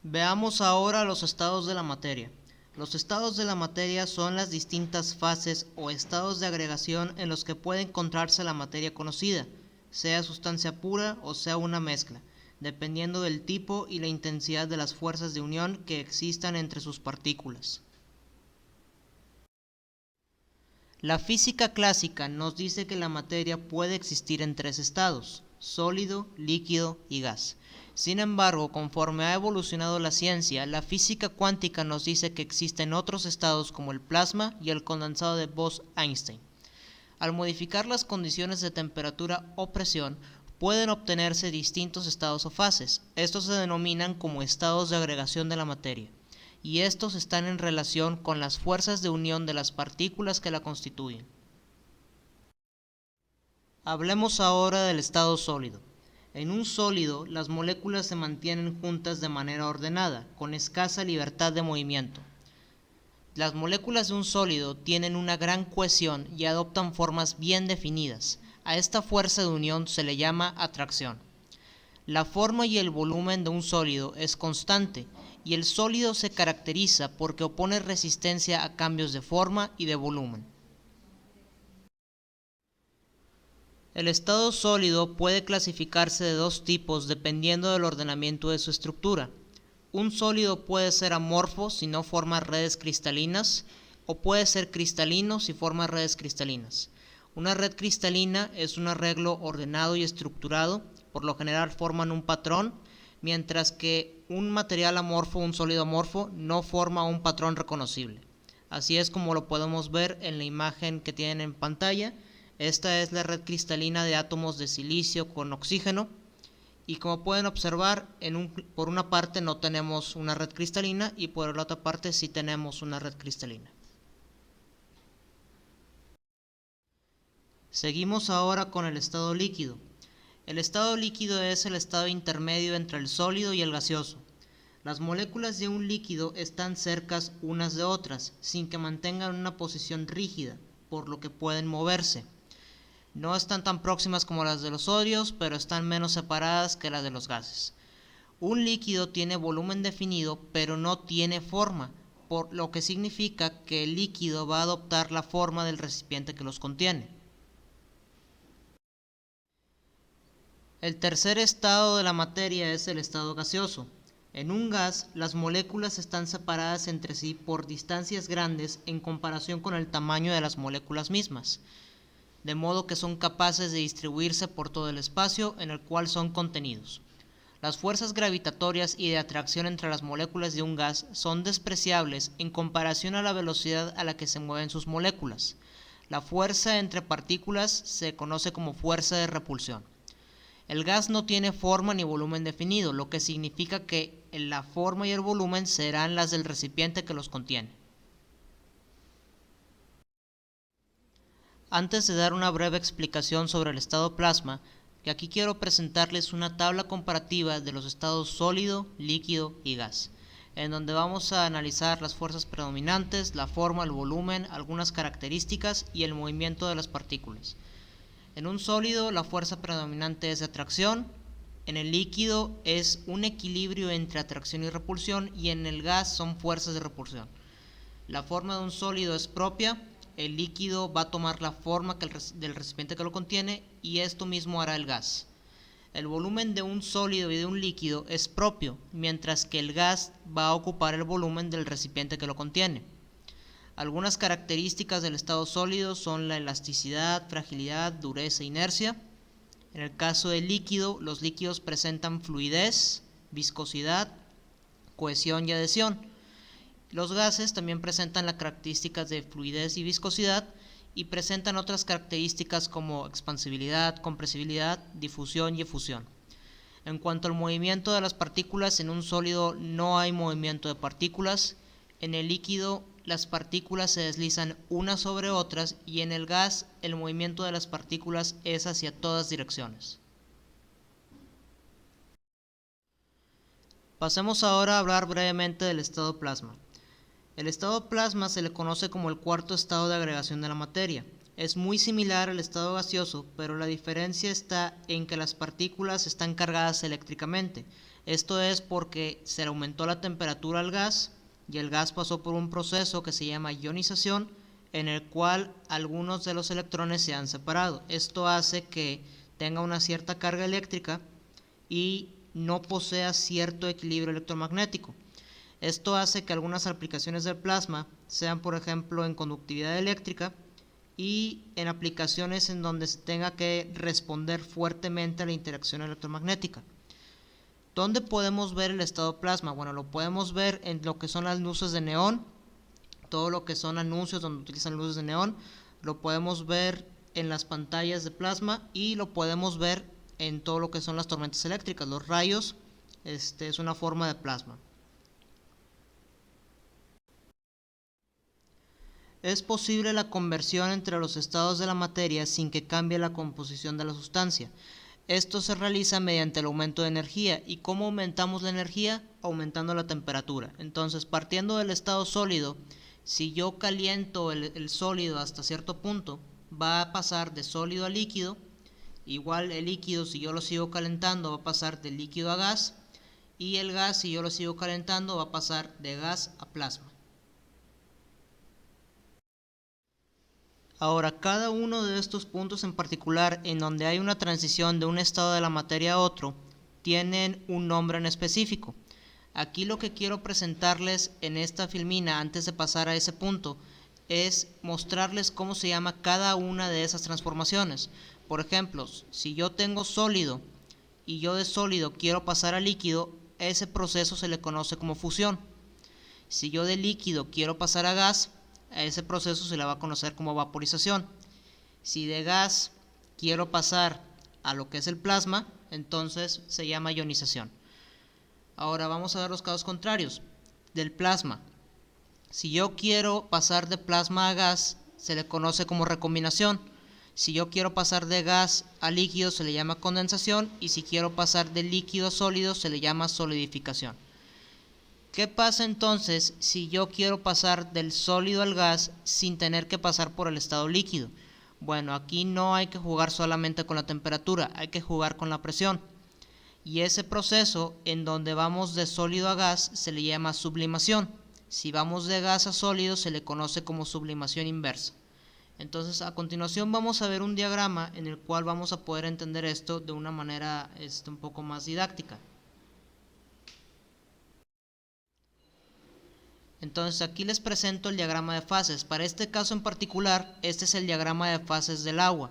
Veamos ahora los estados de la materia. Los estados de la materia son las distintas fases o estados de agregación en los que puede encontrarse la materia conocida, sea sustancia pura o sea una mezcla, dependiendo del tipo y la intensidad de las fuerzas de unión que existan entre sus partículas. La física clásica nos dice que la materia puede existir en tres estados: sólido, líquido y gas. Sin embargo, conforme ha evolucionado la ciencia, la física cuántica nos dice que existen otros estados como el plasma y el condensado de Bose-Einstein. Al modificar las condiciones de temperatura o presión, pueden obtenerse distintos estados o fases. Estos se denominan como estados de agregación de la materia, y estos están en relación con las fuerzas de unión de las partículas que la constituyen. Hablemos ahora del estado sólido. En un sólido, las moléculas se mantienen juntas de manera ordenada, con escasa libertad de movimiento. Las moléculas de un sólido tienen una gran cohesión y adoptan formas bien definidas. A esta fuerza de unión se le llama atracción. La forma y el volumen de un sólido es constante, y el sólido se caracteriza porque opone resistencia a cambios de forma y de volumen. El estado sólido puede clasificarse de dos tipos dependiendo del ordenamiento de su estructura. Un sólido puede ser amorfo si no forma redes cristalinas, o puede ser cristalino si forma redes cristalinas. Una red cristalina es un arreglo ordenado y estructurado, por lo general forman un patrón, mientras que un material amorfo, un sólido amorfo, no forma un patrón reconocible. Así es como lo podemos ver en la imagen que tienen en pantalla. Esta es la red cristalina de átomos de silicio con oxígeno, y como pueden observar, por una parte no tenemos una red cristalina y por la otra parte sí tenemos una red cristalina. Seguimos ahora con el estado líquido. El estado líquido es el estado intermedio entre el sólido y el gaseoso. Las moléculas de un líquido están cercas unas de otras, sin que mantengan una posición rígida, por lo que pueden moverse. No están tan próximas como las de los sólidos, pero están menos separadas que las de los gases. Un líquido tiene volumen definido, pero no tiene forma, por lo que significa que el líquido va a adoptar la forma del recipiente que los contiene. El tercer estado de la materia es el estado gaseoso. En un gas, las moléculas están separadas entre sí por distancias grandes en comparación con el tamaño de las moléculas mismas, de modo que son capaces de distribuirse por todo el espacio en el cual son contenidos. Las fuerzas gravitatorias y de atracción entre las moléculas de un gas son despreciables en comparación a la velocidad a la que se mueven sus moléculas. La fuerza entre partículas se conoce como fuerza de repulsión. El gas no tiene forma ni volumen definido, lo que significa que la forma y el volumen serán las del recipiente que los contiene. Antes de dar una breve explicación sobre el estado plasma, que aquí quiero presentarles una tabla comparativa de los estados sólido, líquido y gas, en donde vamos a analizar las fuerzas predominantes, la forma, el volumen, algunas características y el movimiento de las partículas. En un sólido la fuerza predominante es de atracción, en el líquido es un equilibrio entre atracción y repulsión, y en el gas son fuerzas de repulsión. La forma de un sólido es propia, el líquido va a tomar la forma del recipiente que lo contiene, y esto mismo hará el gas. El volumen de un sólido y de un líquido es propio, mientras que el gas va a ocupar el volumen del recipiente que lo contiene. Algunas características del estado sólido son la elasticidad, fragilidad, dureza e inercia. En el caso del líquido, los líquidos presentan fluidez, viscosidad, cohesión y adhesión. Los gases también presentan las características de fluidez y viscosidad, y presentan otras características como expansibilidad, compresibilidad, difusión y efusión. En cuanto al movimiento de las partículas, en un sólido no hay movimiento de partículas. En el líquido las partículas se deslizan unas sobre otras, y en el gas el movimiento de las partículas es hacia todas direcciones. Pasemos ahora a hablar brevemente del estado plasma. El estado plasma se le conoce como el cuarto estado de agregación de la materia. Es muy similar al estado gaseoso, pero la diferencia está en que las partículas están cargadas eléctricamente, Esto es porque se le aumentó la temperatura al gas y el gas pasó por un proceso que se llama ionización, en el cual algunos de los electrones se han separado. Esto hace que tenga una cierta carga eléctrica y no posea cierto equilibrio electromagnético. Esto hace que algunas aplicaciones del plasma sean, por ejemplo, en conductividad eléctrica y en aplicaciones en donde se tenga que responder fuertemente a la interacción electromagnética. ¿Dónde podemos ver el estado plasma? Bueno, lo podemos ver en lo que son las luces de neón, todo lo que son anuncios donde utilizan luces de neón, lo podemos ver en las pantallas de plasma y lo podemos ver en todo lo que son las tormentas eléctricas, los rayos, es una forma de plasma. Es posible la conversión entre los estados de la materia sin que cambie la composición de la sustancia. Esto se realiza mediante el aumento de energía. ¿Y cómo aumentamos la energía? Aumentando la temperatura. Entonces, partiendo del estado sólido, si yo caliento el sólido hasta cierto punto, va a pasar de sólido a líquido. Igual el líquido, si yo lo sigo calentando, va a pasar de líquido a gas. Y el gas, si yo lo sigo calentando, va a pasar de gas a plasma. Ahora, cada uno de estos puntos en particular, en donde hay una transición de un estado de la materia a otro, tienen un nombre en específico. Aquí lo que quiero presentarles en esta filmina, antes de pasar a ese punto, es mostrarles cómo se llama cada una de esas transformaciones. Por ejemplo, si yo tengo sólido y yo de sólido quiero pasar a líquido, ese proceso se le conoce como fusión. Si yo de líquido quiero pasar a gas, a ese proceso se le va a conocer como vaporización. Si de gas quiero pasar a lo que es el plasma, entonces se llama ionización. Ahora vamos a ver los casos contrarios del plasma. Si yo quiero pasar de plasma a gas, se le conoce como recombinación. Si yo quiero pasar de gas a líquido, se le llama condensación. Y si quiero pasar de líquido a sólido, se le llama solidificación. ¿Qué pasa entonces si yo quiero pasar del sólido al gas sin tener que pasar por el estado líquido? Bueno, aquí no hay que jugar solamente con la temperatura, hay que jugar con la presión. Y ese proceso en donde vamos de sólido a gas se le llama sublimación. Si vamos de gas a sólido se le conoce como sublimación inversa. Entonces, a continuación vamos a ver un diagrama en el cual vamos a poder entender esto de una manera un poco más didáctica. Entonces aquí les presento el diagrama de fases. Para este caso en particular, este es el diagrama de fases del agua.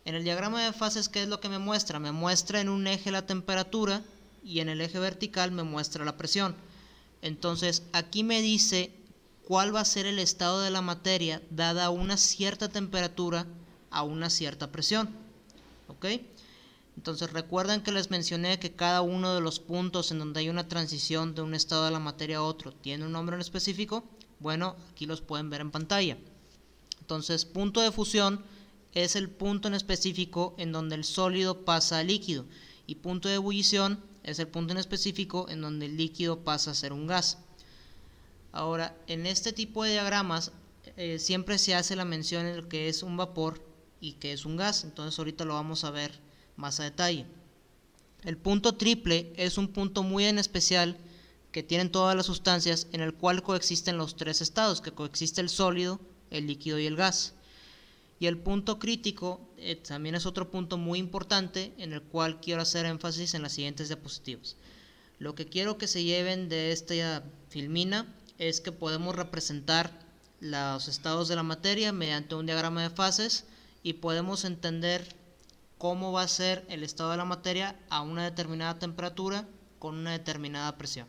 En el diagrama de fases, ¿qué es lo que me muestra? Me muestra en un eje la temperatura y en el eje vertical me muestra la presión. Entonces aquí me dice cuál va a ser el estado de la materia dada una cierta temperatura a una cierta presión. ¿Ok? Entonces recuerden que les mencioné que cada uno de los puntos en donde hay una transición de un estado de la materia a otro tiene un nombre en específico. Bueno, aquí los pueden ver en pantalla. Entonces, punto de fusión es el punto en específico en donde el sólido pasa a líquido, y punto de ebullición es el punto en específico en donde el líquido pasa a ser un gas. Ahora, en este tipo de diagramas siempre se hace la mención en lo que es un vapor y que es un gas. Entonces ahorita lo vamos a ver más a detalle. El punto triple es un punto muy en especial que tienen todas las sustancias, en el cual coexisten los tres estados, que coexiste el sólido, el líquido y el gas. Y el punto crítico también es otro punto muy importante, en el cual quiero hacer énfasis en las siguientes diapositivas. Lo que quiero que se lleven de esta filmina es que podemos representar los estados de la materia mediante un diagrama de fases y podemos entender cómo va a ser el estado de la materia a una determinada temperatura con una determinada presión.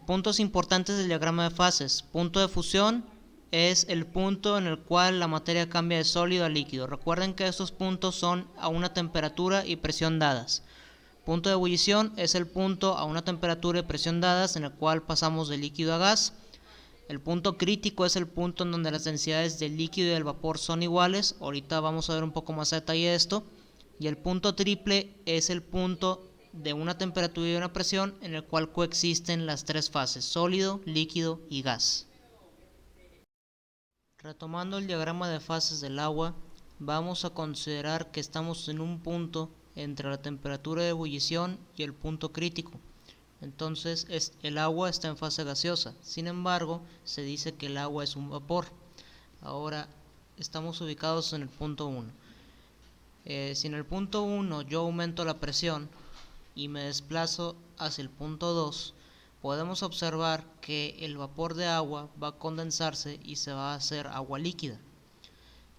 Puntos importantes del diagrama de fases. Punto de fusión es el punto en el cual la materia cambia de sólido a líquido. Recuerden que estos puntos son a una temperatura y presión dadas. Punto de ebullición es el punto a una temperatura y presión dadas en el cual pasamos de líquido a gas. El punto crítico es el punto en donde las densidades del líquido y del vapor son iguales. Ahorita vamos a ver un poco más a detalle esto. Y el punto triple es el punto de una temperatura y una presión en el cual coexisten las tres fases, sólido, líquido y gas. Retomando el diagrama de fases del agua, vamos a considerar que estamos en un punto entre la temperatura de ebullición y el punto crítico. Entonces el agua está en fase gaseosa, sin embargo se dice que el agua es un vapor. Ahora estamos ubicados en el punto 1. Si en el punto 1 yo aumento la presión y me desplazo hacia el punto 2, podemos observar que el vapor de agua va a condensarse y se va a hacer agua líquida.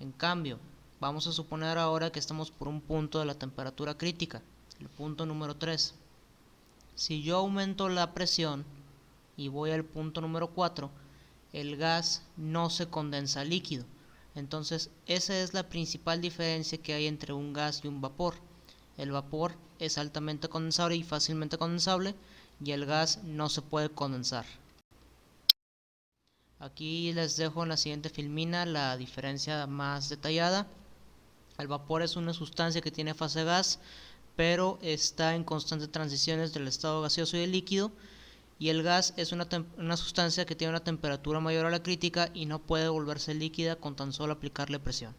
En cambio, vamos a suponer ahora que estamos por un punto de la temperatura crítica, el punto número 3. Si yo aumento la presión y voy al punto número 4, el gas no se condensa a líquido. Entonces, esa es la principal diferencia que hay entre un gas y un vapor. El vapor es altamente condensable y fácilmente condensable, y el gas no se puede condensar. Aquí les dejo en la siguiente filmina la diferencia más detallada. El vapor es una sustancia que tiene fase gas, pero está en constantes transiciones del estado gaseoso y el líquido, y el gas es una sustancia que tiene una temperatura mayor a la crítica y no puede volverse líquida con tan solo aplicarle presión.